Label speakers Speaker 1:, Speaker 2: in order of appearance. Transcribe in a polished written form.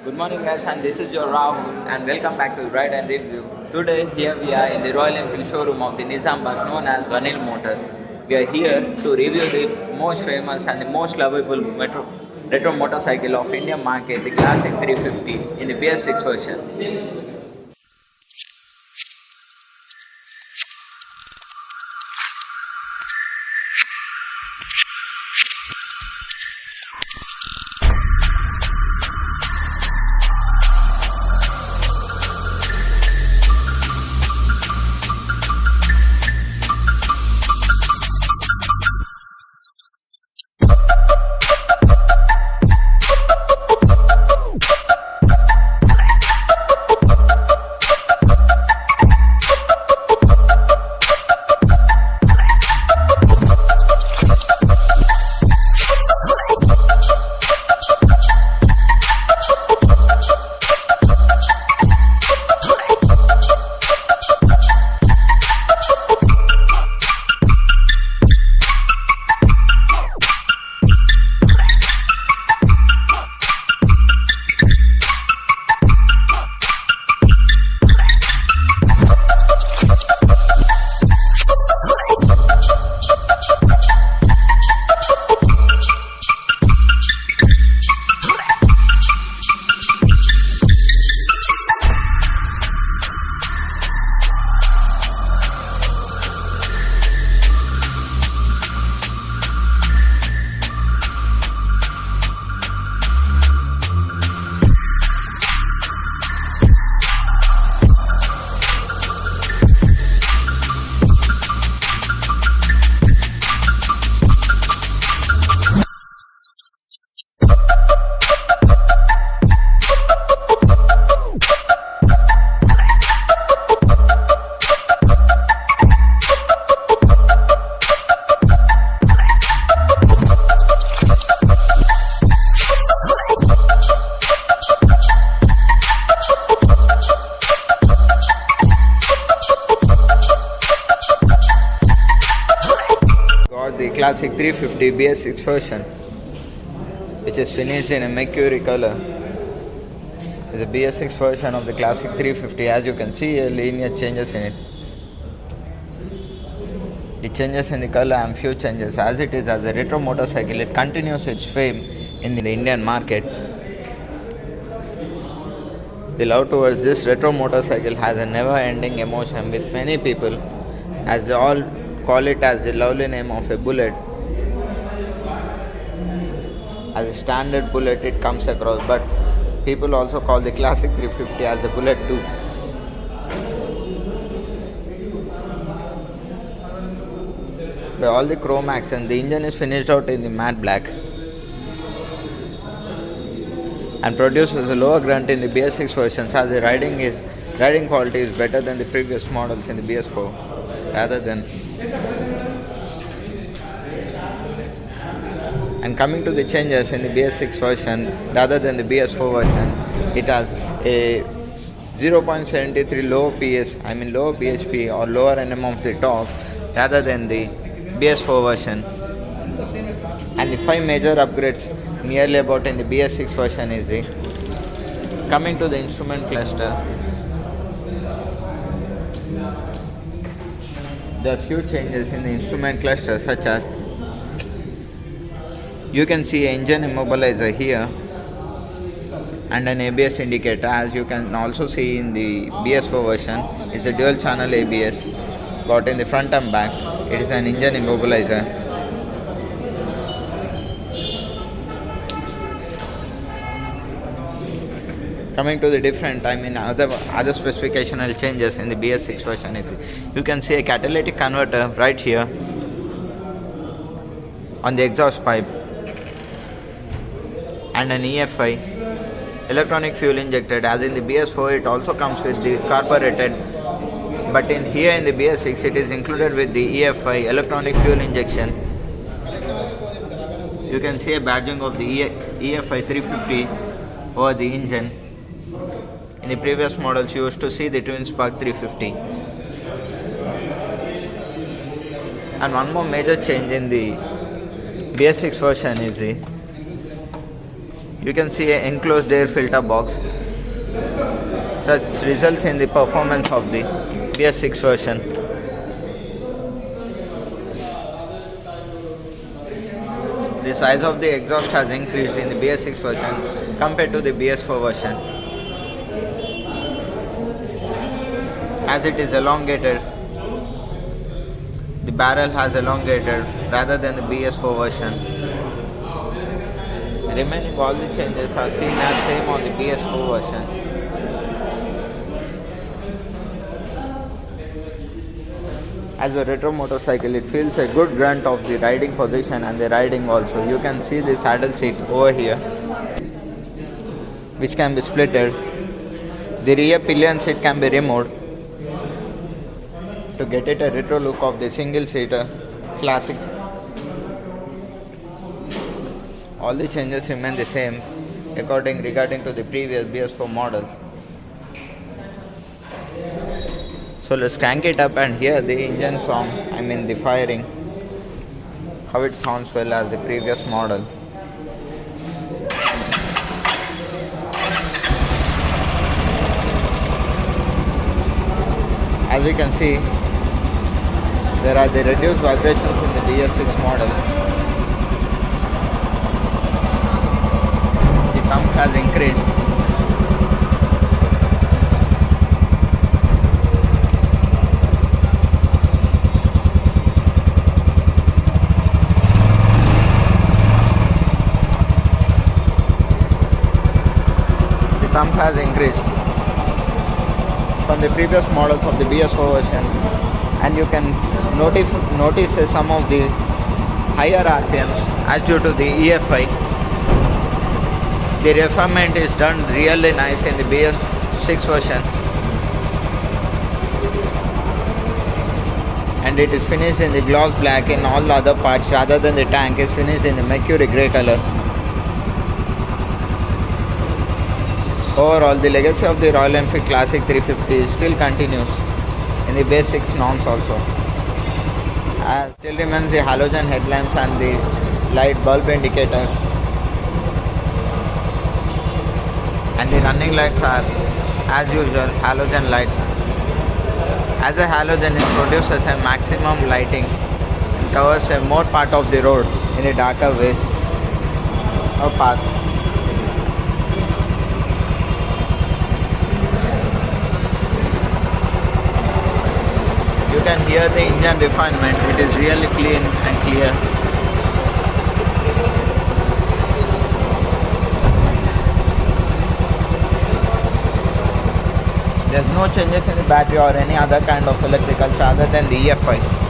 Speaker 1: Good morning, guys, and this is your Rahul, and welcome back to Ride and Review. Today, here we are in the Royal Enfield showroom of the Nizambagh, known as Vanil Motors. We are here to review the most famous and the most lovable retro motorcycle of Indian market, the Classic 350 in the bs6 version. The Classic 350 bs6 version, which is finished in a mercury color, is a bs6 version of the Classic 350. As you can see, linear changes in it. The changes in the color and few changes. As it is as a retro motorcycle, it continues its fame in the Indian market. The love towards this retro motorcycle has a never-ending emotion with many people, as they all call it as the lovely name of a bullet. As a standard bullet it comes across, but people also call the Classic 350 as the bullet too. By all the chrome accents, the engine is finished out in the matte black and produces a lower grunt in the bs6 versions, as the riding quality is better than the previous models in the bs4. And coming to the changes in the bs6 version, rather than the bs4 version, it has a 0.73 low low bhp or lower nm of the torque rather than the bs4 version. And the 5 major upgrades nearly about in the bs6 version is the coming to the instrument cluster. There are few changes in the instrument cluster, such as you can see an engine immobilizer here and an ABS indicator. As you can also see in the BS4 version, it's a dual channel ABS got in the front and back. It is an engine immobilizer. Coming to the different, other specificational changes in the bs6 version is you can see a catalytic converter right here on the exhaust pipe, and an EFI, electronic fuel injected. As in the bs4 it also comes with the carbureted, but in the bs6 it is included with the EFI, electronic fuel injection. You can see a badging of the EFI 350 over the engine. In the previous models, you used to see the twin spark 350. And one more major change in the bs6 version is You can see an enclosed air filter box. Such results in the performance of the BS6 version. The size of the exhaust has increased in the BS6 version compared to the BS4 version, as it is elongated. The barrel has elongated rather than the BS4 version. Remaining all the changes are seen as same on the BS4 version. As a retro motorcycle, it feels a good grunt of the riding position and the riding also. You can see the saddle seat over here, which can be splitted. The rear pillion seat can be removed to get it a retro look of the single seater classic. All the changes remain the same regarding to the previous BS4 model. So let's crank it up and hear the engine sound, the firing, how it sounds well as the previous model. As you can see, there are the reduced vibrations in the BS6 model. The thump has increased. Thump has increased from the previous models of the BS4 version, and you can notice some of the higher RPMs as due to the EFI. The refinement is done really nice in the BS6 version, and it is finished in the gloss black in all the other parts, rather than the tank is finished in the mercury grey color. Overall, the legacy of the Royal Enfield Classic 350 still continues in the basic norms also. Still remains the halogen headlamps and the light bulb indicators. And the running lights are, as usual, halogen lights. As a halogen, it produces a maximum lighting and covers a more part of the road in the darker ways or paths. You can hear the engine refinement. It is really clean and clear. There's no changes in the battery or any other kind of electricals rather than the EFI.